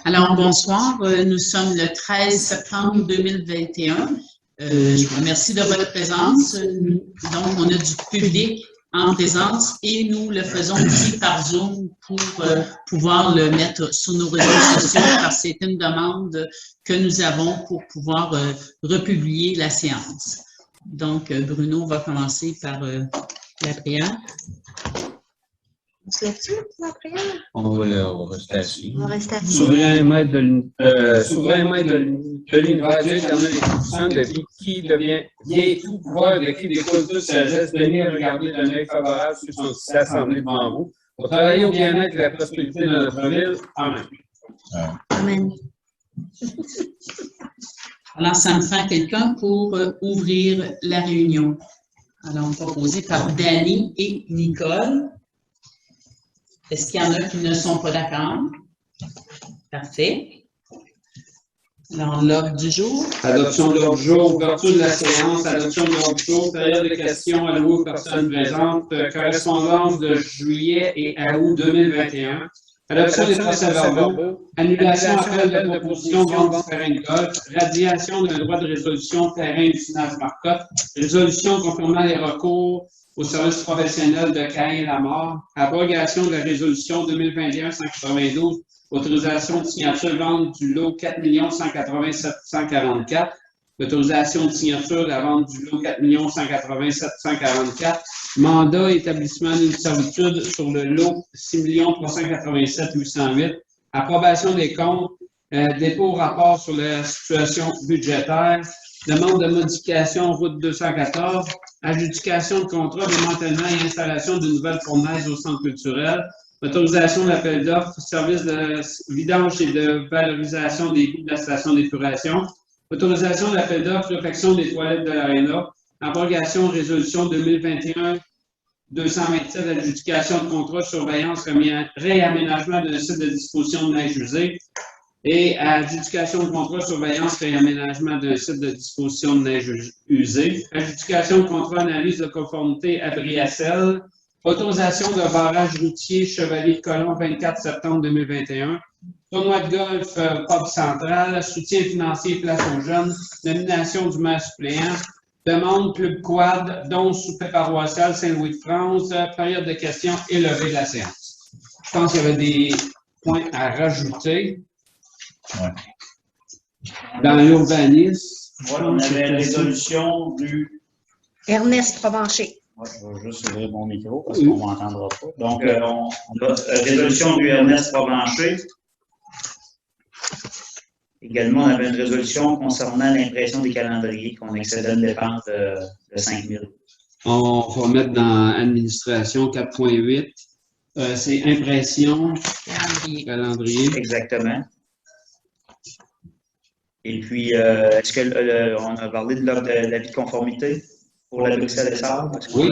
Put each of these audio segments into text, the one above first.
Alors, bonsoir. Nous sommes le 13 septembre 2021. Je vous remercie de votre présence. Donc, on a du public en présence et nous le faisons aussi par Zoom pour pouvoir le mettre sur nos réseaux sociaux parce que c'est une demande que nous avons pour pouvoir republier la séance. Donc, Bruno va commencer par la prière. On se lève-tu pour la prière? On va rester assis. On va rester assis. Souverain maître de l'univers, Dieu éternel et puissant, de qui devient vient tout pouvoir, de qui découle toute sagesse, venez regarder d'un œil favorable sur cette assemblée devant vous, pour travailler au bien-être et la prospérité de notre ville. Amen. Amen. Alors, ça me prend quelqu'un pour ouvrir la réunion. Alors, proposé par Danny et Nicole. Est-ce qu'il y en a qui ne sont pas d'accord? Parfait. Alors, l'ordre du jour. Adoption de l'ordre du jour, ouverture de la séance, adoption de l'ordre du jour, période de questions allouée aux personnes présentes, correspondance de juillet et août 2021. Adoption des procès-verbaux, annulation appel de proposition vente du terrain de golf, radiation d'un droit de résolution terrain du Sinage Marcotte, résolution confirmant les recours au service professionnel de Caen-la-Mort, abrogation de la résolution 2021-192, autorisation de signature vente du lot 4 180 744, autorisation de signature de la vente du lot 4 180 744, mandat établissement d'une servitude sur le lot 6 387 808, approbation des comptes, dépôt rapport sur la situation budgétaire, demande de modification route 214, adjudication de contrat, démantèlement et installation de nouvelles fournaises au centre culturel, autorisation d'appel d'offres, service de vidange et de valorisation des boues de la station d'épuration, autorisation d'appel d'offres, réfection des toilettes de l'aréna, abrogation résolution 2021-227, adjudication de contrat, surveillance, réaménagement d'un site de disposition de neige usée, et adjudication de contrat, surveillance, réaménagement d'un site de disposition de neige usée, adjudication de contrat, analyse de conformité à Briacel, autorisation de barrage routier Chevalier de Colomb 24 septembre 2021, tournoi de golf Pub Central, soutien financier Place aux jeunes, nomination du maire suppléant, demande Club Quad, don souper paroissial Saint-Louis-de-France, période de questions et levée de la séance. Je pense qu'il y avait des points à rajouter. Ouais. Dans l'urbanisme, Voilà, on avait une résolution du... Ernest Provencher. Ouais, je vais juste ouvrir mon micro parce qu'on ne m'entendra pas. Donc, on a résolution du Ernest Provencher. Également, on avait une résolution concernant l'impression des calendriers qu'on excédait une dépense de 5 000. on va mettre dans administration 4.8. C'est impression, calendrier. Exactement. Et puis, est-ce qu'on a parlé de l'avis de conformité pour la Bruxelles des Sables? Oui,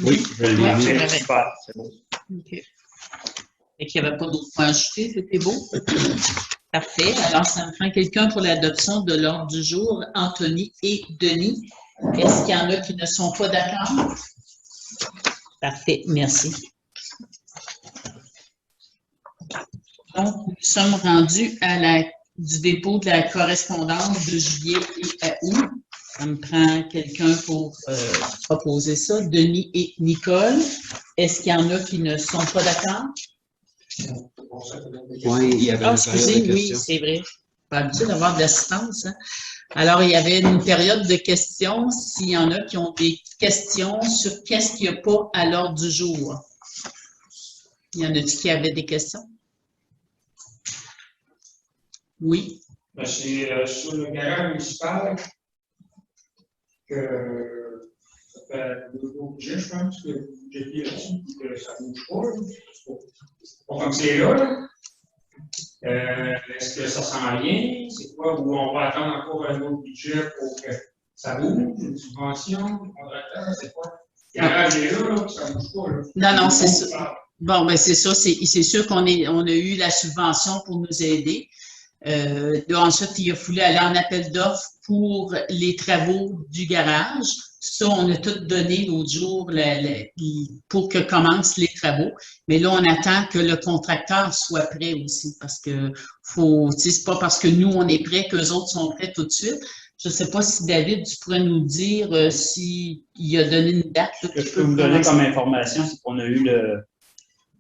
oui, je l'ai mis. Super, c'est beau. OK. Et qu'il n'y avait pas d'autres points à ajouter, c'était beau. Parfait. Alors, ça me prend quelqu'un pour l'adoption de l'ordre du jour, Anthony et Denis. Est-ce qu'il y en a qui ne sont pas d'accord? Parfait, merci. Donc, nous sommes rendus à du dépôt de la correspondance de juillet et à août. Ça me prend quelqu'un pour proposer ça. Denis et Nicole. Est-ce qu'il y en a qui ne sont pas d'accord? Oui, il y avait une période de oui, questions. c'est vrai. Pas habitué d'avoir de l'assistance. Hein? Alors, il y avait une période de questions. S'il y en a qui ont des questions sur qu'est-ce qu'il n'y a pas à l'ordre du jour. Il y en a-t-il qui avaient des questions? Oui. C'est sur le garage municipal que ça fait 2 jours que je pense que j'ai dit là-dessus que ça ne bouge pas. C'est pas comme c'est là. Est-ce que ça s'en vient? C'est quoi? Ou on va attendre encore un autre budget pour que ça bouge? Une subvention? Un contracteur? C'est quoi? Le garage est là, ça ne bouge pas. Là. Non, c'est ça. Bon, ben c'est ça. C'est sûr qu'on a eu la subvention pour nous aider. Ensuite, il a fallu aller en appel d'offres pour les travaux du garage. Ça, on a tout donné l'autre jour pour que commencent les travaux. Mais là, on attend que le contracteur soit prêt aussi parce que c'est pas parce que nous, on est prêts qu'eux autres sont prêts tout de suite. Je ne sais pas si David, tu pourrais nous dire s'il a donné une date. Ce que je peux vous donner comme information, c'est qu'on a eu le.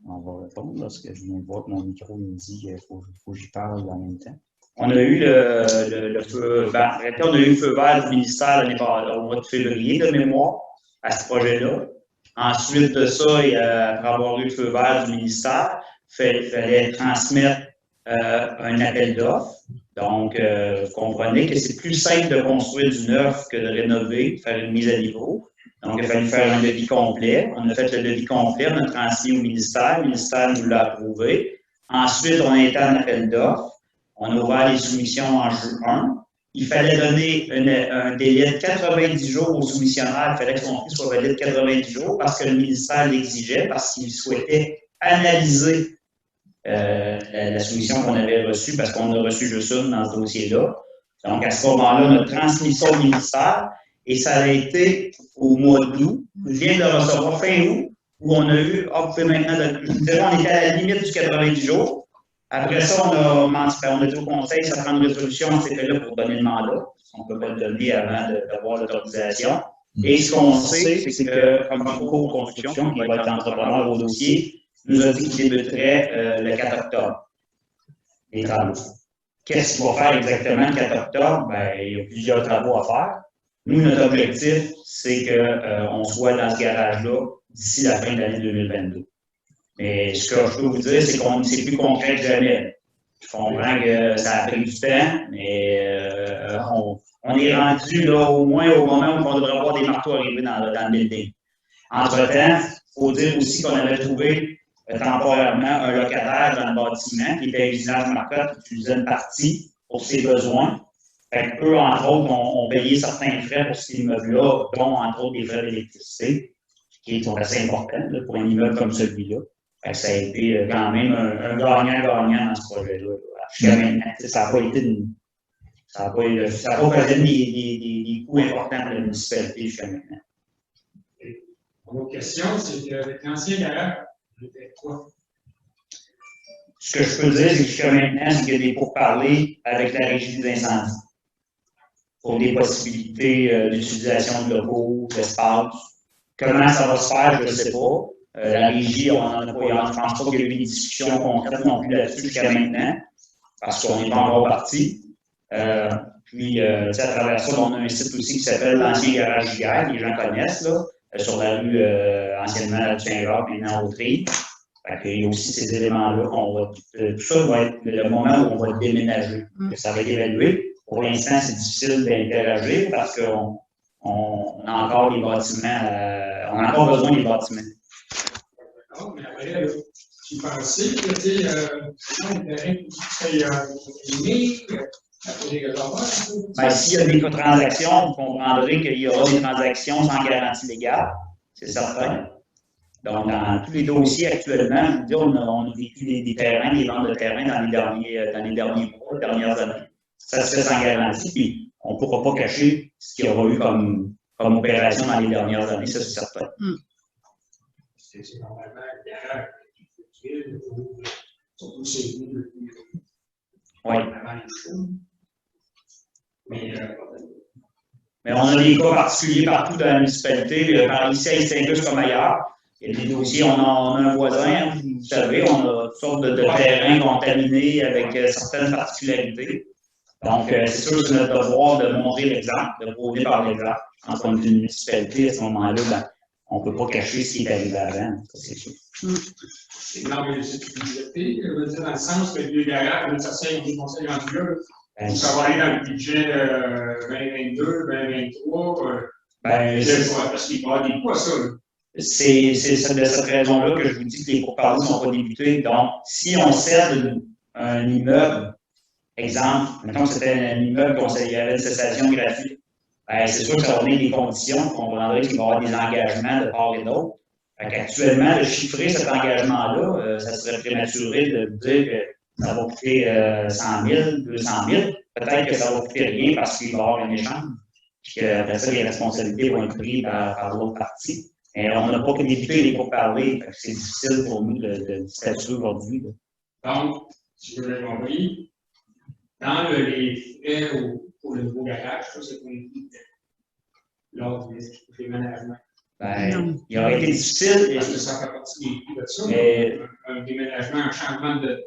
On va répondre parce que je viens de voir que mon micro me dit qu'il faut que j'y parle en même temps. On a eu le feu, on a eu le feu vert du ministère au mois de février de mémoire à ce projet-là. Ensuite de ça, après avoir eu le feu vert du ministère, il fallait transmettre un appel d'offres. Donc, vous comprenez que c'est plus simple de construire du neuf que de rénover, faire une mise à niveau. Donc, il a fallu faire un devis complet. On a fait le devis complet, on a transmis au ministère. Le ministère nous l'a approuvé. Ensuite, on a été en appel d'offres. On a ouvert les soumissions en juin. Il fallait donner un délai de 90 jours aux soumissionnaires. Il fallait que son prix soit valide 90 jours parce que le ministère l'exigeait, parce qu'il souhaitait analyser la soumission qu'on avait reçue, parce qu'on a reçu juste une dans ce dossier-là. Donc, à ce moment-là, on a transmis ça au ministère et ça a été au mois d'août. Je viens de le recevoir fin août, où on a eu, on était à la limite du 90 jours. Après ça, on a dit au conseil, ça prend une résolution, c'était là pour donner le mandat. On ne peut pas le donner avant d'avoir l'autorisation. Et ce qu'on sait, c'est que, comme Coco Construction, qui va être entrepreneur au dossier, nous a dit qu'il débuterait le 4 octobre, les travaux. Qu'est-ce qu'il va faire exactement le 4 octobre? Ben, il y a plusieurs travaux à faire. Nous, notre objectif, c'est qu'on soit dans ce garage-là d'ici la fin de l'année 2022. Mais ce que je peux vous dire, c'est qu'on c'est plus concret que jamais. Je comprends que ça a pris du temps, mais on est rendu là au moins au moment où on devrait avoir des marteaux arriver dans le building. Entre-temps, il faut dire aussi qu'on avait trouvé temporairement un locataire dans le bâtiment qui était à Usinage Marcotte, qui utilisait une partie pour ses besoins. Fait qu'eux, entre autres, ont payé certains frais pour cet immeuble-là, dont, entre autres, des frais d'électricité, qui sont assez importants là, pour un immeuble comme celui-là. Ça a été quand même un gagnant-gagnant dans ce projet-là. Jusqu'à maintenant, ça n'a pas été ça n'a pas occasionné des coûts importants pour la municipalité jusqu'à maintenant. Mon autre question, c'est que l'ancien garage, c'était quoi? Ce que je peux dire, c'est que jusqu'à maintenant, il y a des pourparlers avec la régie des incendies pour des possibilités d'utilisation de locaux, d'espace. Comment ça va se faire, je ne sais pas. La régie, on n'en a pas, je ne pense pas qu'il y a eu des discussions concrètes non plus là-dessus jusqu'à maintenant, parce qu'on n'est pas encore parti. Puis, à travers ça, on a un site aussi qui s'appelle l'Ancien Garage d'hier, les gens connaissent, là, sur la rue anciennement la Saint-Jacques, maintenant Autry. Il y a aussi ces éléments-là qu'on va. Tout ça va être le moment où on va déménager, que ça va être évalué. Pour l'instant, c'est difficile d'interagir parce qu'on a encore les bâtiments, on a encore besoin des bâtiments. D'accord, mais après, tu pensais que tu sais, un terrain qui serait s'il y a des transactions, vous comprendrez qu'il y aura des transactions sans garantie légale, c'est certain. Donc, dans tous les dossiers actuellement, je vous dis, on a vécu des terrains, des ventes de terrains dans les derniers mois, les dernières années. Ça se fait sans garantie, puis on ne pourra pas cacher ce qu'il y aura eu comme opération dans les dernières années, ça c'est certain. C'est normalement le garage utile, surtout chez nous depuis avant les choses. Mais on a des cas particuliers partout dans la municipalité, par ici à Saint-Gus comme ailleurs. Il y a des dossiers, on a un voisin, vous savez, on a toutes sortes de terrains contaminés avec certaines particularités. Donc, c'est sûr que c'est notre devoir de montrer l'exemple, de prôner par l'exemple. Quand on est une municipalité, à ce moment-là, ben, on ne peut pas cacher ce qui est arrivé avant, c'est sûr. Non, mais c'est une municipalité, je veux dire, dans le sens que le garage, ça sert des conseils rendus là. Ça va aller dans le budget 2022, 2023. Parce qu'il va y avoir des coûts à ça. C'est de cette raison-là que je vous dis que les pourparlers ne sont pas débutés. Donc, si on cède un immeuble, exemple, mettons que c'était un immeuble il y avait une cessation gratuite, c'est sûr que ça va donner des conditions, vous comprendrez qu'il va y avoir des engagements de part et d'autre. Actuellement, de chiffrer cet engagement-là, ça serait prématuré de dire que ça va coûter 100 000, 200 000. Peut-être que ça va coûter rien parce qu'il va y avoir un échange. puis qu'après ça, les responsabilités vont être prises par l'autre partie. Et on n'a pas débuté les pourparlers, c'est difficile pour nous de statuer aujourd'hui. Donc, si je l'ai compris, dans les frais pour le nouveau garage, ça, c'est pour lors des déménagements. Ben, il aurait été difficile. Parce que ça fait partie des prix de ça. Un déménagement, un changement de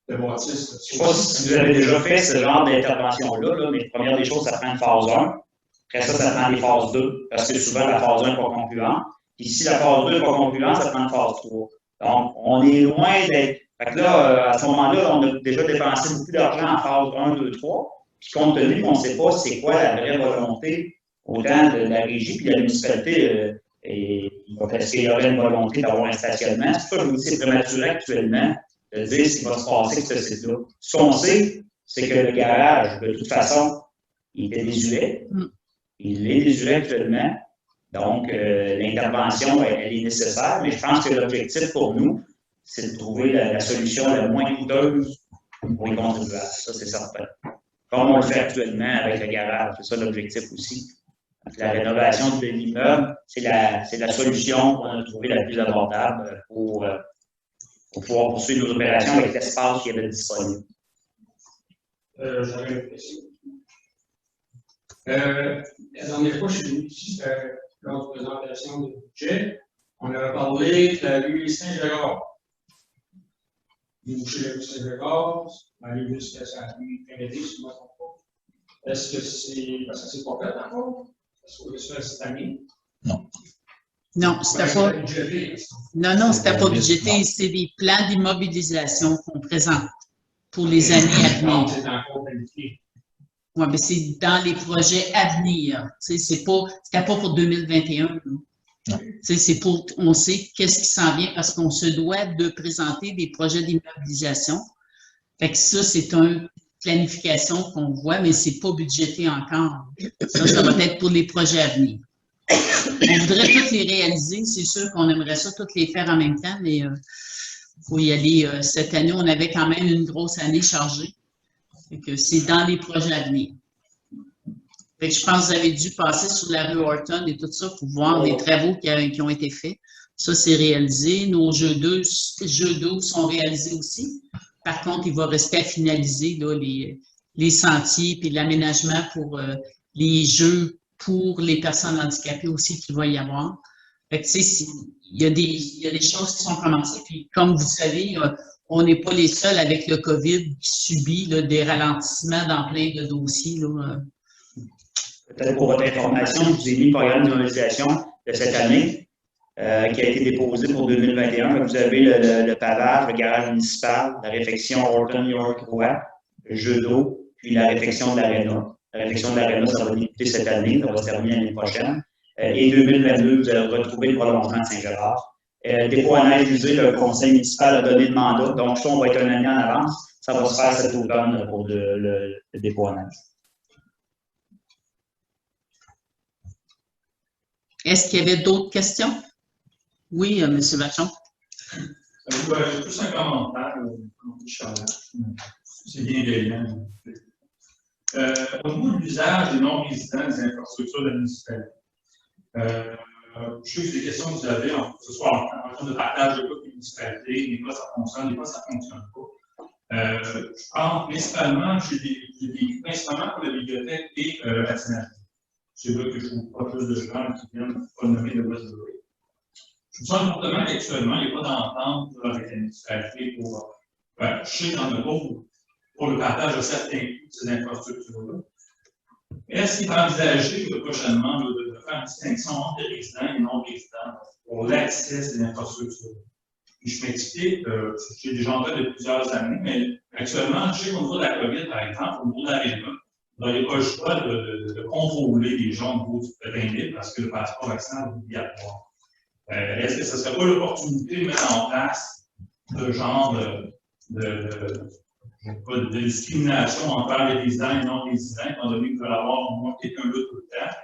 bâtisse. Je ne sais pas si vous avez déjà fait ce genre d'intervention-là, mais première des choses, ça prend une phase 1. Après ça, ça prend des phases 2, parce que souvent, la phase 1 n'est pas concluante. Puis si la phase 2 n'est pas concluante, ça prend une phase 3. Donc, on est loin d'être. Fait que là, à ce moment-là, on a déjà dépensé beaucoup d'argent en phase 1, 2, 3. Puis compte tenu qu'on ne sait pas c'est quoi la vraie volonté, autant de la régie puis de la municipalité, est-ce qu'il y aurait une volonté d'avoir un stationnement? C'est pour ça que je vous dis, c'est prématuré actuellement de dire ce qui va se passer avec ce site-là. Ce qu'on sait, c'est que le garage, de toute façon, il était désuet. Il est désuet actuellement. Donc, l'intervention, elle est nécessaire, mais je pense que l'objectif pour nous, c'est de trouver la solution la moins coûteuse pour les contribuables. Ça, c'est certain. Comme on le fait actuellement avec le garage. C'est ça l'objectif aussi. Donc, la rénovation de l'immeuble, c'est la solution qu'on a trouvée la plus abordable pour pouvoir poursuivre nos opérations avec l'espace qui avait disponible. J'avais une question. La dernière fois, je suis venu ici, lors de la présentation du budget, on avait parlé de la rue Saint-Gérard. Boucher la rue Saint-Gérard, aller jusqu'à sa rue Kennedy, si je ne me trompe pas. Est-ce que c'est. Parce que c'est pas fait encore? Est-ce que c'est cette année? Non. Non, c'était pas. Non, c'était pas budgété. C'est des plans d'immobilisation qu'on présente pour les années à venir. C'est encore planifié. Oui, mais c'est dans les projets à venir. C'était pas pour 2021. C'est pour, on sait qu'est-ce qui s'en vient parce qu'on se doit de présenter des projets d'immobilisation. Fait que ça, c'est une planification qu'on voit, mais c'est pas budgété encore. Ça va être pour les projets à venir. On voudrait toutes les réaliser. C'est sûr qu'on aimerait ça toutes les faire en même temps, mais il faut y aller. Cette année, on avait quand même une grosse année chargée. C'est dans les projets à venir. Fait que je pense que vous avez dû passer sur la rue Horton et tout ça pour voir les travaux qui ont été faits. Ça, c'est réalisé. Nos jeux d'eau sont réalisés aussi. Par contre, il va rester à finaliser là, les sentiers et l'aménagement pour les jeux pour les personnes handicapées aussi qu'il va y avoir. Fait que, il y a des choses qui sont commencées. Puis, comme vous savez, on n'est pas les seuls avec le COVID qui subit là, des ralentissements dans plein de dossiers. Là. Peut-être pour votre information, je vous ai mis le programme d'immobilisation de cette année qui a été déposé pour 2021. Vous avez le pavage, le garage municipal, la réfection Horton York Roy, le jeu d'eau, puis la réfection de l'aréna. La réfection de l'aréna, ça va débuter cette année, ça va se terminer l'année prochaine. Et 2022, vous allez retrouver le prolongement de Saint-Gérard. Dépôt à neige usé, le conseil municipal a donné le mandat, donc ça, on va être une année en avance. Ça va se faire cet automne pour le dépôt à neige. Est-ce qu'il y avait d'autres questions? Oui, M. Vachon. J'ai plus un commentaire, c'est bien déliant. Au niveau de l'usage des non-résidents des infrastructures de la municipalité, je sais que c'est des questions que vous avez, que ce soit en termes de partage de coûts de municipalité, des fois ça fonctionne, des fois ça ne fonctionne pas. Je pense principalement, j'ai principalement pour la bibliothèque et la Sénat. C'est là que je trouve pas plus de gens qui viennent pas nommer de Westbury. Je me sens fortement qu'actuellement, il n'y a pas d'entente avec la municipalité pour. Je sais qu'il y en a pas pour le partage de certains coûts de ces infrastructures-là. Est-ce qu'il est envisagé prochainement de faire une distinction entre les résidents et non-résidents pour l'accès à ces infrastructures? Puis je m'explique, j'ai déjà en fait depuis plusieurs années, mais actuellement, je sais qu'au niveau de la COVID, par exemple, au niveau de l'aréna, vous n'avez pas le choix de contrôler les gens au niveau du terrain parce que le passeport vaccinal est obligatoire. Est-ce que ce ne serait pas l'opportunité de mettre en place ce genre de discrimination envers les résidents et non-résidents, étant donné qu'il va y avoir au moins quelqu'un là tout le temps,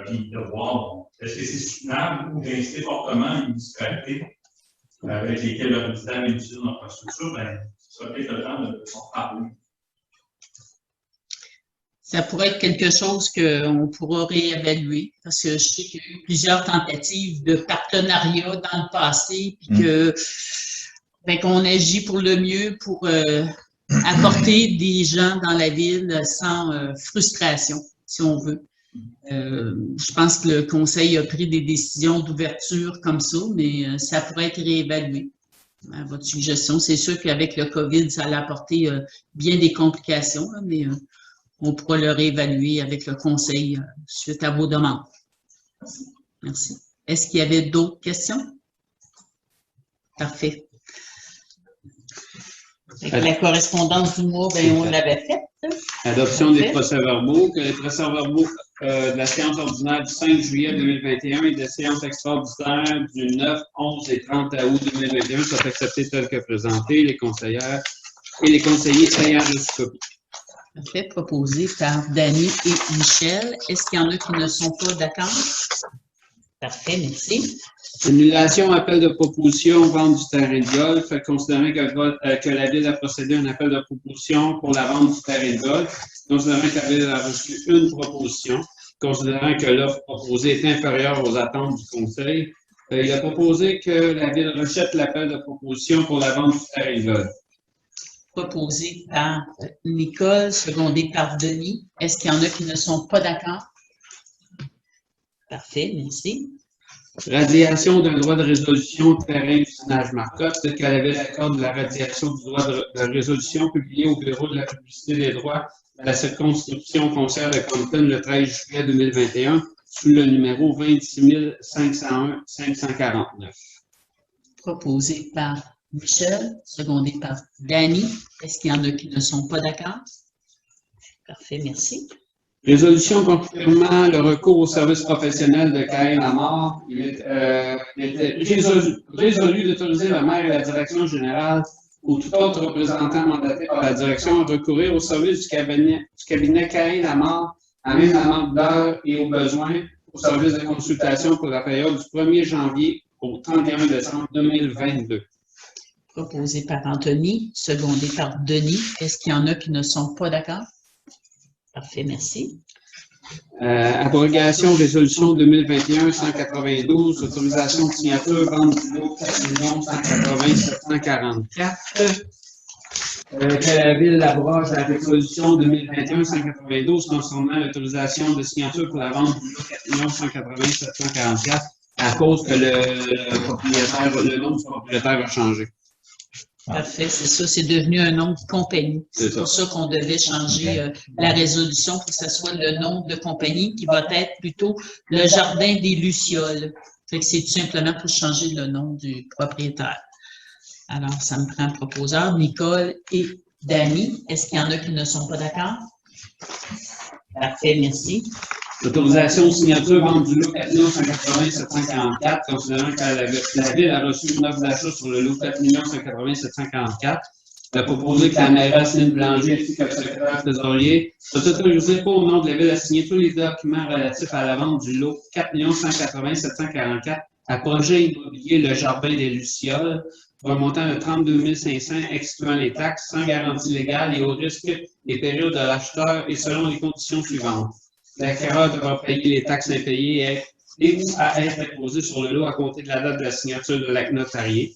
puis de voir, bon, est-ce que c'est soutenable ou d'inciter fortement une municipalité avec lesquelles le résident utilise notre infrastructure, ben, ce serait peut-être le temps de s'en parler. Ça pourrait être quelque chose qu'on pourra réévaluer parce que je sais qu'il y a eu plusieurs tentatives de partenariat dans le passé puis qu'on agit pour le mieux pour apporter des gens dans la ville sans frustration, si on veut. Je pense que le conseil a pris des décisions d'ouverture comme ça, mais ça pourrait être réévalué. Votre suggestion, c'est sûr qu'avec le COVID, ça a apporté bien des complications, là, mais on pourra le réévaluer avec le conseil suite à vos demandes. Merci. Est-ce qu'il y avait d'autres questions? Parfait. Avec la correspondance du mois, on l'avait faite. Adoption des procès-verbaux. Que les procès-verbaux de la séance ordinaire du 5 juillet 2021 et de la séance extraordinaire du 9, 11 et 30 août 2021 soient acceptés tels que présentés. Les conseillères et les conseillers ayant reçu copie. Parfait. Proposé par Dany et Michel. Est-ce qu'il y en a qui ne sont pas d'accord? Parfait, merci. Annulation, appel de proposition, vente du terrain de golf. Considérant que la Ville a procédé à un appel de proposition pour la vente du terrain de golf, considérant que la Ville a reçu une proposition, considérant que l'offre proposée est inférieure aux attentes du Conseil, il a proposé que la Ville rejette l'appel de proposition pour la vente du terrain de golf. Proposé par Nicole, secondé par Denis. Est-ce qu'il y en a qui ne sont pas d'accord? Parfait, merci. Radiation d'un droit de résolution terrain du Sinage Marcotte, tel qu'elle avait l'accord de la radiation du droit de résolution publié au Bureau de la publicité des droits de la circonscription foncière de Compton le 13 juillet 2021 sous le numéro 26 501 549. Proposé par Michel, secondé par Dany. Est-ce qu'il y en a qui ne sont pas d'accord? Parfait, merci. Résolution confirmant le recours au service professionnel de Caïn Lamar. Il était résolu d'autoriser le maire et la direction générale ou tout autre représentant mandaté par la direction à recourir au service du cabinet Caïn Lamar à même la demande d'heures et au besoin au service de consultation pour la période du 1er janvier au 31 décembre 2022. Proposé par Anthony, secondé par Denis. Est-ce qu'il y en a qui ne sont pas d'accord? Parfait, merci. Abrogation, résolution 2021-192, autorisation de signature, vente du lot 4 180 744. Que la Ville abroge la résolution 2021-192 concernant l'autorisation de signature pour la vente du lot 4 180 744 à cause que le nom du propriétaire a changé. Parfait, c'est ça, c'est devenu un nom de compagnie. C'est pour ça qu'on devait changer la résolution pour que ce soit le nom de compagnie qui va être plutôt le Jardin des Lucioles. Fait que c'est tout simplement pour changer le nom du propriétaire. Alors, ça me prend un proposeur, Nicole et Dany. Est-ce qu'il y en a qui ne sont pas d'accord? Parfait, merci. L'autorisation de signature vente du lot 4 180 744, considérant que la Ville a reçu une offre d'achat sur le lot 4 180 744. Elle a proposé que la mairesse Céline Blanger ainsi que le secrétaire trésorier soit autorisé au nom de la Ville à signer tous les documents relatifs à la vente du lot 4 180 744 à projet immobilier Le Jardin des Lucioles pour un montant de 32 500 excluant les taxes, sans garantie légale et au risque des périodes de l'acheteur et selon les conditions suivantes. L'acquéreur devra payer les taxes impayées et ou à être imposées sur le lot à compter de la date de la signature de l'acte notarié.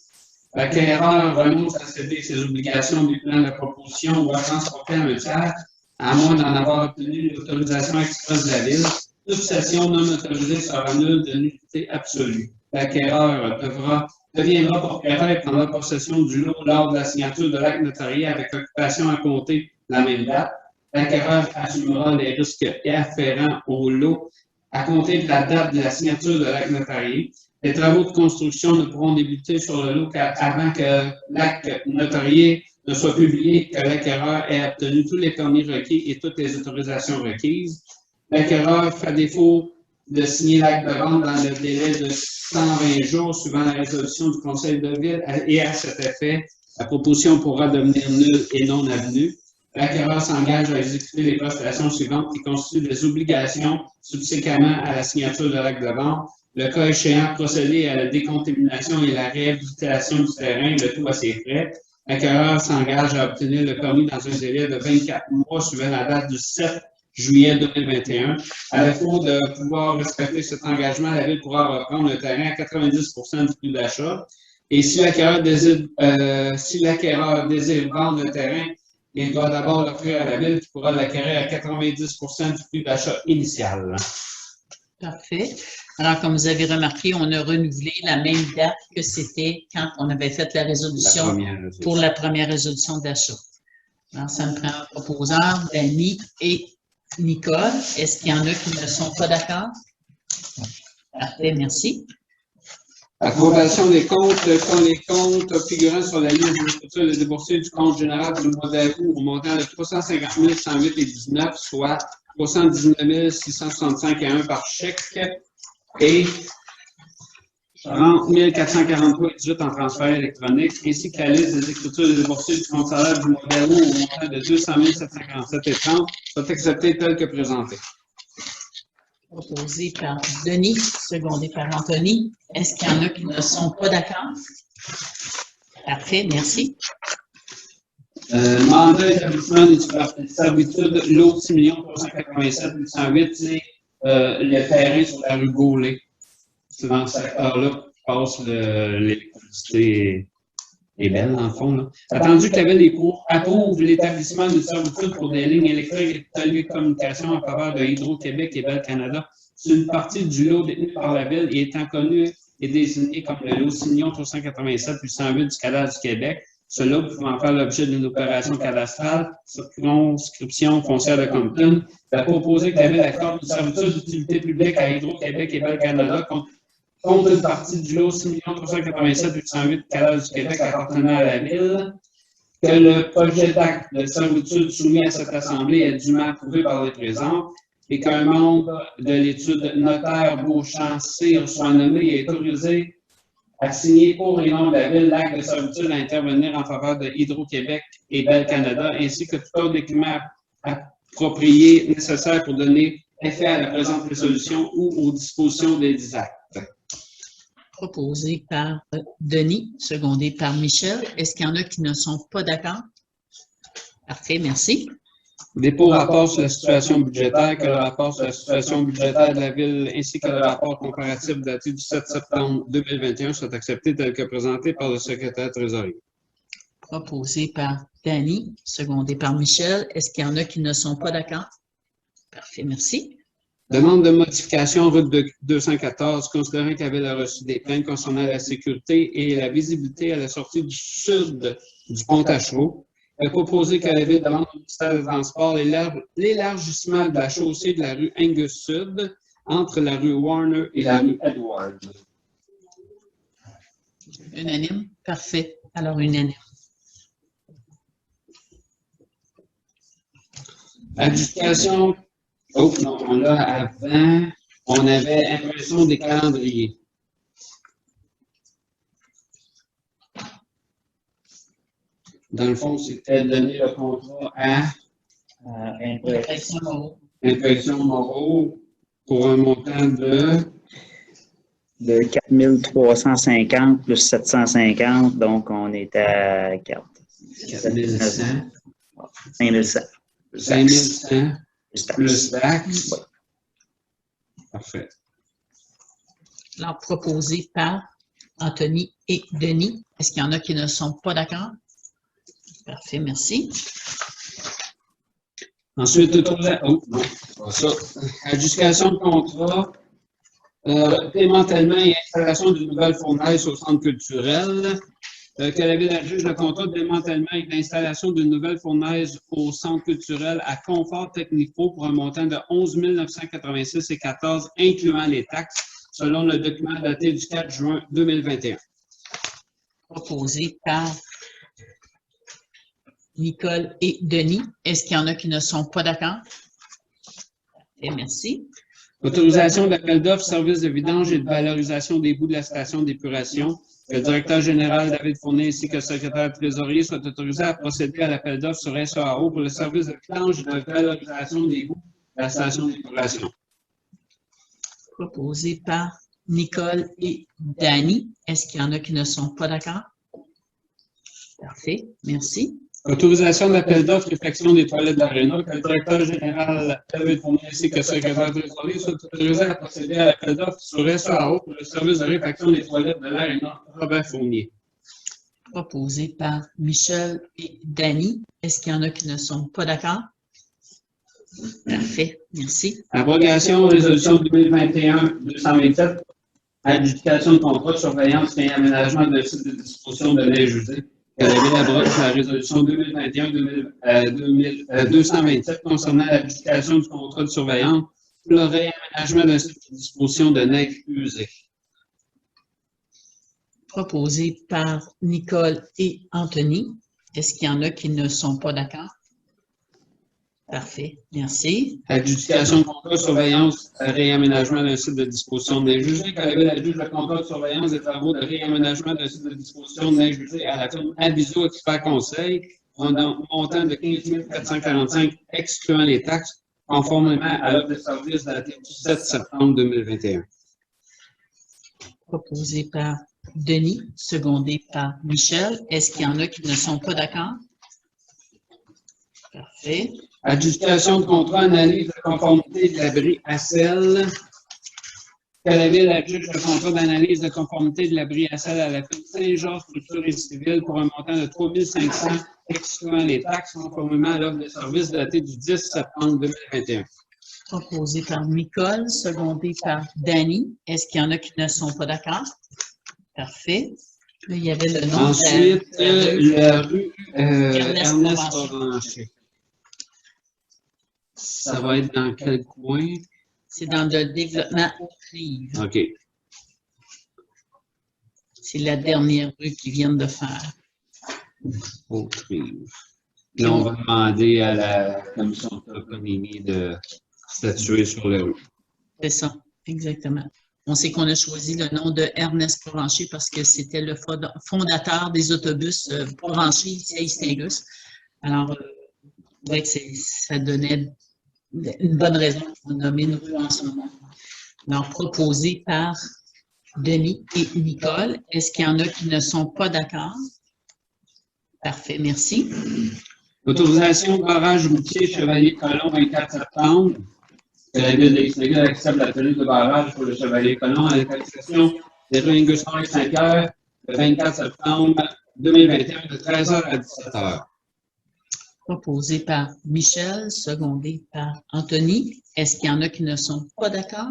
L'acquéreur renonce à céder ses obligations du plan de proposition ou à transporter un tiers, à moins d'en avoir obtenu l'autorisation expresse de la Ville. Toute cession non autorisée sera nulle de nullité absolue. L'acquéreur deviendra propriétaire et prendra possession du lot lors de la signature de l'acte notarié avec occupation à compter de la même date. L'acquéreur assumera les risques afférents au lot à compter de la date de la signature de l'acte notarié. Les travaux de construction ne pourront débuter sur le lot qu'avant que l'acte notarié ne soit publié et que l'acquéreur ait obtenu tous les permis requis et toutes les autorisations requises. L'acquéreur fait défaut de signer l'acte de vente dans le délai de 120 jours suivant la résolution du Conseil de Ville et à cet effet, la proposition pourra devenir nulle et non avenue. L'acquéreur s'engage à exécuter les prestations suivantes qui constituent des obligations subséquemment à la signature de l'acte de vente. Le cas échéant, procéder à la décontamination et la réhabilitation du terrain, le tout à ses frais. L'acquéreur s'engage à obtenir le permis dans un délai de 24 mois suivant la date du 7 juillet 2021. À défaut de pouvoir respecter cet engagement, la Ville pourra reprendre le terrain à 90% du prix d'achat. Et si l'acquéreur désire vendre le terrain, il doit d'abord l'offrir à la Ville qui pourra l'acquérir à 90% du prix d'achat initial. Parfait. Alors, comme vous avez remarqué, on a renouvelé la même date que c'était quand on avait fait la résolution pour la première résolution d'achat. Alors, ça me prend un proposeur, Danny et Nicole. Est-ce qu'il y en a qui ne sont pas d'accord? Parfait, merci. Approbation des comptes, sont les comptes figurant sur la liste de structure de déboursés du compte général du mois d'août au montant de 350 108,19, soit 319 665,1 par chèque et 30 443,18 en transfert électronique, ainsi que la liste des écritures de déboursés du compte salaire du mois d'août au montant de 200 747,30 sont acceptées telles que présentées. Proposé par Denis, secondé par Anthony. Est-ce qu'il y en a qui ne sont pas d'accord? Parfait, merci. Mandat établissement des servitudes, l'autre 6 387 808, c'est le terrain sur la rue Gaulet. C'est dans ce secteur-là que passe l'électricité est belle, dans le fond. Là. Attendu que la Ville approuve l'établissement d'une servitude pour des lignes électriques et télécommunications en faveur de Hydro-Québec et Bell Canada, c'est une partie du lot détenu par la Ville et étant connu et désigné comme le lot 6 387 808 du cadastre du Québec. Ce lot pouvant faire l'objet d'une opération cadastrale, circonscription foncière de Compton, va proposer que la Ville accorde une servitude d'utilité publique à Hydro-Québec et Bell Canada compte une partie du lot 6 387 808 cadastre du Québec appartenant à la Ville, que le projet d'acte de servitude soumis à cette Assemblée est dûment approuvé par les présents et qu'un membre de l'étude notaire Beauchamp Cyr soit nommé et est autorisé à signer pour et nom de la Ville l'acte de servitude à intervenir en faveur de Hydro-Québec et Bell Canada, ainsi que tout autre document approprié nécessaire pour donner effet à la présente résolution ou aux dispositions des dix actes. Proposé par Denis, secondé par Michel. Est-ce qu'il y en a qui ne sont pas d'accord? Parfait, merci. Dépôt rapport sur la situation budgétaire, que le rapport sur la situation budgétaire de la Ville ainsi que le rapport comparatif daté du 7 septembre 2021 soit acceptés tels que présentés par le secrétaire trésorier. Proposé par Danny, secondé par Michel. Est-ce qu'il y en a qui ne sont pas d'accord? Parfait, merci. Demande de modification route de 214, considérant que la Ville a reçu des plaintes concernant la sécurité et la visibilité à la sortie du sud du pont Tachereau. Elle a proposé que la Ville demande au ministère des Transports l'élargissement de la chaussée de la rue Angus Sud entre la rue Warner et la rue Edward. Unanime? Parfait. Alors, unanime. Adjudication. Oh non, là, avant, on avait impression des calendriers. Dans le fond, c'était donner le contrat à Impression Moreau pour un montant de 4 350 plus 750, donc on est à 4 4100. 5100. 5100 plus taxes. Parfait. Alors, proposé par Anthony et Denis. Est-ce qu'il y en a qui ne sont pas d'accord? Parfait, merci. Ensuite, adjudication de contrat, démantèlement et installation de nouvelles fournaises au centre culturel. Que la Ville adjuge le contrat de démantèlement et d'installation d'une nouvelle fournaise au centre culturel à Confort Technico pour un montant de 11 986,14 incluant les taxes, selon le document daté du 4 juin 2021. Proposé par Nicole et Denis. Est-ce qu'il y en a qui ne sont pas d'accord? Et merci. Autorisation d'appel d'offres, services de vidange et de valorisation des bouts de la station d'épuration. Que le directeur général David Fournier ainsi que le secrétaire trésorier soient autorisés à procéder à l'appel d'offres sur SAO pour le service de vidange et de valorisation des bouts de la station d'épuration. Proposé par Nicole et Danny. Est-ce qu'il y en a qui ne sont pas d'accord? Parfait, merci. Autorisation d'appel d'offres, réfection des toilettes de l'Arena, que le directeur général avait fourni ainsi que le secrétaire trésorier soit autorisé à procéder à l'appel d'offres sur SAO pour le service de réfection des toilettes de l'Arena Robert Fournier. Proposé par Michel et Danny. Est-ce qu'il y en a qui ne sont pas d'accord? Parfait, merci. Abrogation, résolution 2021-227, adjudication de contrat de surveillance et aménagement de site de disposition de neige usée. Que la Ville abroge la résolution 2021-227 concernant l'adjudication du contrat de surveillance pour le réaménagement d'un site de disposition de neige usée. Proposé par Nicole et Anthony. Est-ce qu'il y en a qui ne sont pas d'accord? Parfait, merci. Adjudication de contrat de surveillance, réaménagement d'un site de disposition de neige usée. Que la Ville adjuge le contrat de surveillance des travaux de réaménagement d'un site de disposition de neige usée à la firme Aviso Expert Conseil, pour un montant de 15 445 excluant les taxes, conformément à l'offre de service datée du 7 septembre 2021. Proposé par Denis, secondé par Michel. Est-ce qu'il y en a qui ne sont pas d'accord? Parfait. Adjudication de contrat, analyse de conformité de l'abri à sel. Que la Ville adjuge le contrat d'analyse de conformité de l'abri à sel à la firme Saint-Georges Structure et Civile pour un montant de 3 500 excluant les taxes, conformément à l'offre de service datée du 10 septembre 2021. Proposé par Nicole, secondé par Danny. Est-ce qu'il y en a qui ne sont pas d'accord? Parfait. Là, il y avait le nom. Ensuite, la rue Ernest Ernest Provencher. Provencher. Ça va être dans quel coin? C'est dans le développement Haute-Rive. OK. C'est la dernière rue qu'ils viennent de faire. Haute-Rive. Là, on va demander à la commission de toponymie de statuer sur le rue. C'est ça, exactement. On sait qu'on a choisi le nom de Ernest Provencher parce que c'était le fondateur des autobus Provencher ici à Istingus. Alors, ouais, ça donnait une bonne raison pour nommer une rue en son nom. Alors, proposé par Denis et Nicole. Est-ce qu'il y en a qui ne sont pas d'accord? Parfait, merci. Autorisation barrage routier Chevalier-Colomb, 24 septembre. Que la Ville d'Istingus accepte la tenue de barrage pour le Chevalier-Colomb à l'application des 0,5 heures le 24 septembre 2021 de 13h à 17h. Proposé par Michel, secondé par Anthony. Est-ce qu'il y en a qui ne sont pas d'accord?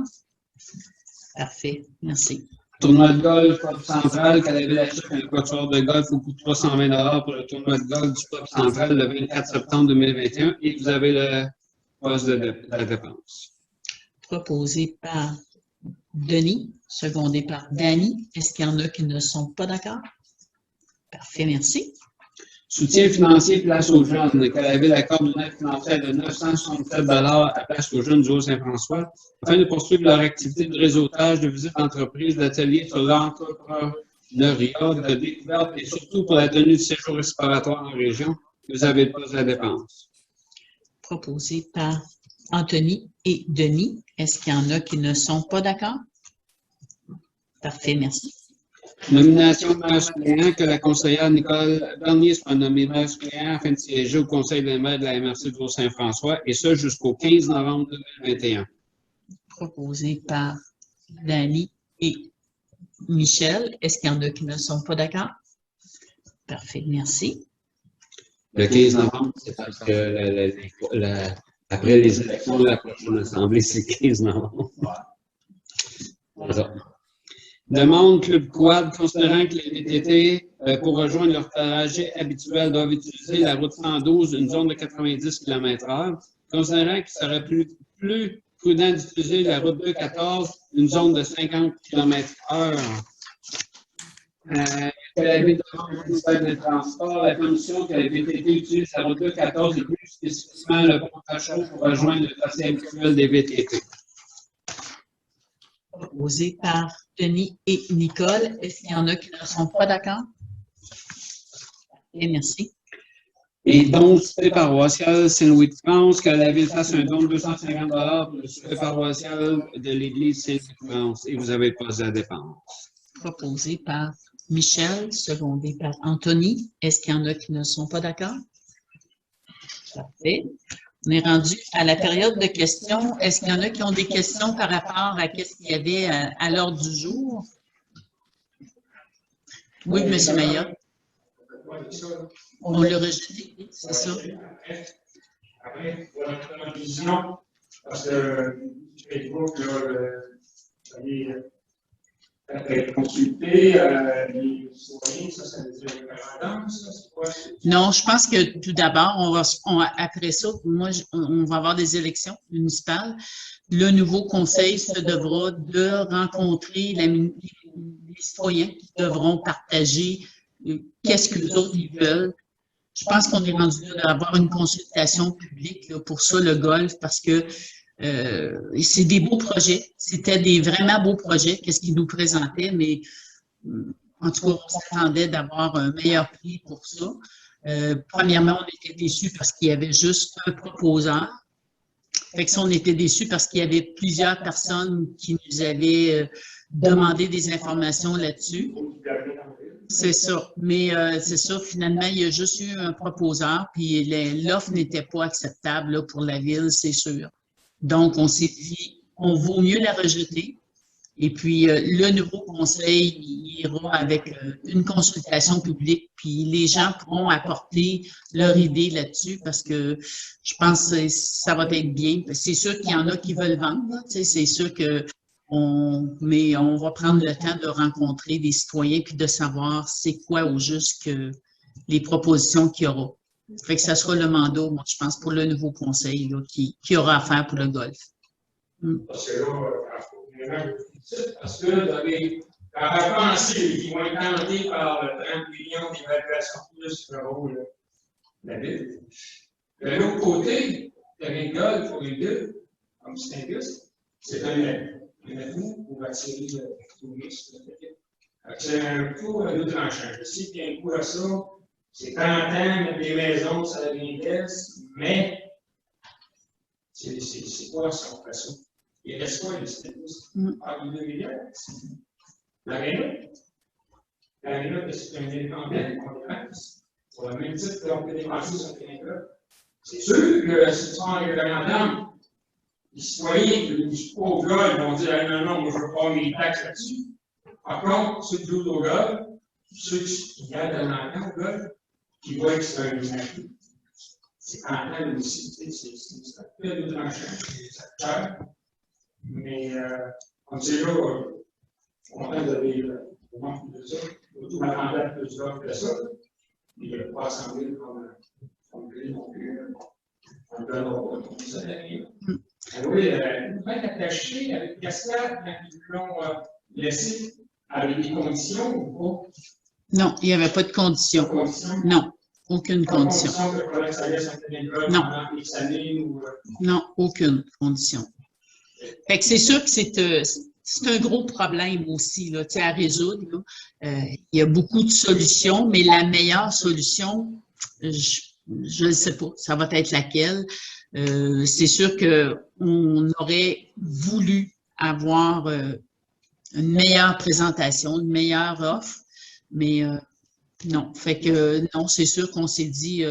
Parfait, merci. Tournoi de golf Pop Central, que la Ville achète un quatuor de golf au coût de 320 $ pour le tournoi de golf du Pop Central le 24 septembre 2021 et vous avez le poste de la dépense. Proposé par Denis, secondé par Danny. Est-ce qu'il y en a qui ne sont pas d'accord? Parfait, merci. Soutien financier Place aux jeunes, que la Ville accorde une aide financière de 967 $ à Place aux jeunes du Haut-Saint-François afin de poursuivre leur activité de réseautage, de visite d'entreprise, d'ateliers sur l'entrepreneuriat, de découverte et surtout pour la tenue de séjours respiratoires en région. Vous avez le poste de la dépense. Proposé par Anthony et Denis. Est-ce qu'il y en a qui ne sont pas d'accord? Parfait, merci. Nomination de maire suppléant, que la conseillère Nicole Bernier soit nommée maire suppléant afin de siéger au Conseil des maires de la MRC du Haut-Saint-François, et ce jusqu'au 15 novembre 2021. Proposé par Danny et Michel. Est-ce qu'il y en a qui ne sont pas d'accord? Parfait, merci. Le 15 novembre, c'est parce que après les élections de la prochaine Assemblée, c'est le 15 novembre. Voilà. Demande Club Quad, considérant que les VTT, pour rejoindre leur trajet habituel, doivent utiliser la route 112, une zone de 90 km/h, considérant qu'il serait plus prudent d'utiliser la route 214, une zone de 50 km/h. Que la Ville demande au ministère des Transports, la commission que la VTT utilise la route 214 et plus spécifiquement le pont Tachon pour rejoindre le tracé habituel des VTT. Proposé par Denis et Nicole. Est-ce qu'il y en a qui ne sont pas d'accord? Et merci. Et donc, souper paroissial Saint-Louis de France, que la Ville fasse un don de 250 $ pour le souper paroissial de l'Église Saint-Louis de France. Et vous avez posé la dépense. Proposé par Michel, secondé par Anthony. Est-ce qu'il y en a qui ne sont pas d'accord? Parfait. On est rendu à la période de questions. Est-ce qu'il y en a qui ont des questions par rapport à ce qu'il y avait à l'ordre du jour? Oui, M. Mayotte. On l'a rejeté, c'est ça. Après, pour la vision, parce que Facebook, consulter les citoyens, ça veut dire le référendum, ça, c'est quoi? Non, je pense que tout d'abord, après ça, on va avoir des élections municipales. Le nouveau conseil se devra de rencontrer les citoyens qui devront partager qu'est-ce que les autres ils veulent. Je pense qu'on est rendu là d'avoir une consultation publique là, pour ça, le golf, parce que c'est des beaux projets. C'était des vraiment beaux projets, qu'est-ce qu'ils nous présentaient, mais en tout cas, on s'attendait d'avoir un meilleur prix pour ça. Premièrement, on était déçus parce qu'il y avait juste un proposeur. Fait que ça, on était déçus parce qu'il y avait plusieurs personnes qui nous avaient demandé des informations là-dessus. C'est ça. Mais c'est ça, finalement, il y a juste eu un proposeur, puis l'offre n'était pas acceptable là, pour la ville, c'est sûr. Donc, on s'est dit, on vaut mieux la rejeter. Et puis, le nouveau conseil ira avec une consultation publique, puis les gens pourront apporter leur idée là-dessus parce que je pense que ça va être bien. C'est sûr qu'il y en a qui veulent vendre, tu sais, c'est sûr que mais on va prendre le temps de rencontrer des citoyens puis de savoir c'est quoi au juste que les propositions qu'il y aura. Fait que ça sera le mandat, moi, je pense, pour le nouveau conseil là, qui aura à faire pour le golf. Parce que là, parce que là, quand on pense qu'ils vont être tentés par 30 millions d'évaluations plus le rôle de la ville. De l'autre côté, le golf pour les deux, comme Stingus, c'est un atout pour attirer le tourisme. C'est un coup à deux tranchants. Je sais qu'il y a un coup à ça, c'est tentant, mettre des maisons, ça devient baisse, mais c'est quoi ça, on fait ça? Il reste quoi, les Stingus? Ah, il y a 2 milliards. L'aréna, c'est un indépendant qu'on dépense. Pour le même titre qu'on peut dépenser sur le terrain. C'est sûr que si tu prends un règlement, les citoyens, les pauvres gars, ils vont dire non, non, moi je veux pas mes taxes là-dessus. Par contre, ceux qui jouent au golf, ceux qui gardent un enfant au golf, qui voient que c'est un atout, c'est tentant aussi, c'est un peu de tranchant, c'est cher. Mais, comme c'est là, content de vivre au manque de ça. Tout m'attendait à plus d'offres que ça. Il n'y a pas assemblé comme lui non plus. On ne donnera pas tout ça derrière. Oui, nous être attachés avec Cascade quand ils l'ont laissé avec des conditions ou pas? Non, il n'y avait pas de conditions. Non, aucune condition. Non. Non, aucune condition. Fait que c'est sûr que c'est un gros problème aussi là, à résoudre. Là. Il y a beaucoup de solutions, mais la meilleure solution, je ne sais pas, ça va être laquelle. C'est sûr qu'on aurait voulu avoir une meilleure présentation, une meilleure offre, mais non. Fait que non, c'est sûr qu'on s'est dit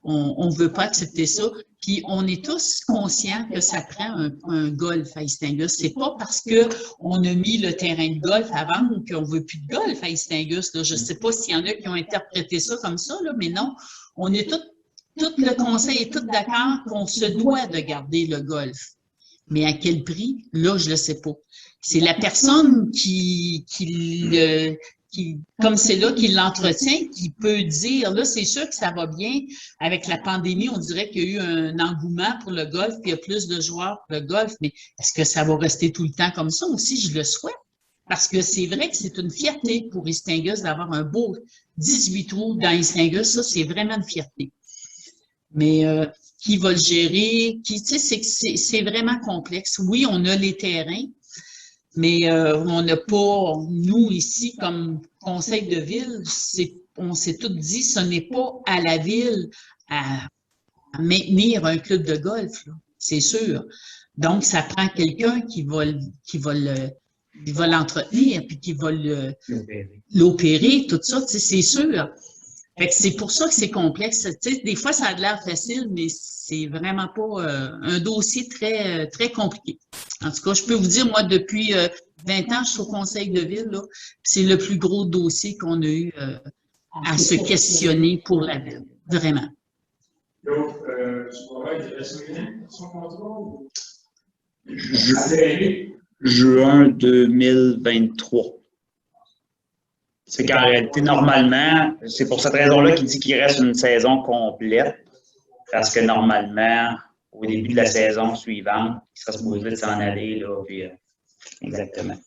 on ne veut pas accepter ça. Puis on est tous conscients que ça prend un golf à Istingus. C'est pas parce qu'on a mis le terrain de golf à vendre qu'on ne veut plus de golf à Istingus. Là. Je ne sais pas s'il y en a qui ont interprété ça comme ça, là, mais non. On est tout le conseil est tout d'accord qu'on se doit de garder le golf. Mais à quel prix? Là, je ne le sais pas. C'est la personne qui comme c'est là qu'il l'entretient, qui peut dire, là, c'est sûr que ça va bien. Avec la pandémie, on dirait qu'il y a eu un engouement pour le golf, puis il y a plus de joueurs pour le golf, mais est-ce que ça va rester tout le temps comme ça aussi? Je le souhaite. Parce que c'est vrai que c'est une fierté pour Istingus d'avoir un beau 18 trous dans Istingus. Ça, c'est vraiment une fierté. Mais qui va le gérer? Tu sais, c'est vraiment complexe. Oui, on a les terrains, mais on n'a pas, nous ici, comme conseil de ville, on s'est tout dit, ce n'est pas à la ville à maintenir un club de golf, c'est sûr. Donc, ça prend quelqu'un qui va l'entretenir, puis qui va l'opérer, tout ça, c'est sûr. Fait que c'est pour ça que c'est complexe. Tu sais, des fois, ça a de l'air facile, mais c'est vraiment pas un dossier très compliqué. En tout cas, je peux vous dire, moi, depuis 20 ans, je suis au conseil de ville, là, c'est le plus gros dossier qu'on a eu à se questionner pour la ville. Vraiment. Donc, tu pourrais être souligné son contrat ou Juin 2023. C'est qu'en réalité, normalement, c'est pour cette raison-là qu'il dit qu'il reste une saison complète, parce que normalement, au début de la saison suivante, il sera supposé de s'en aller, là, puis, exactement.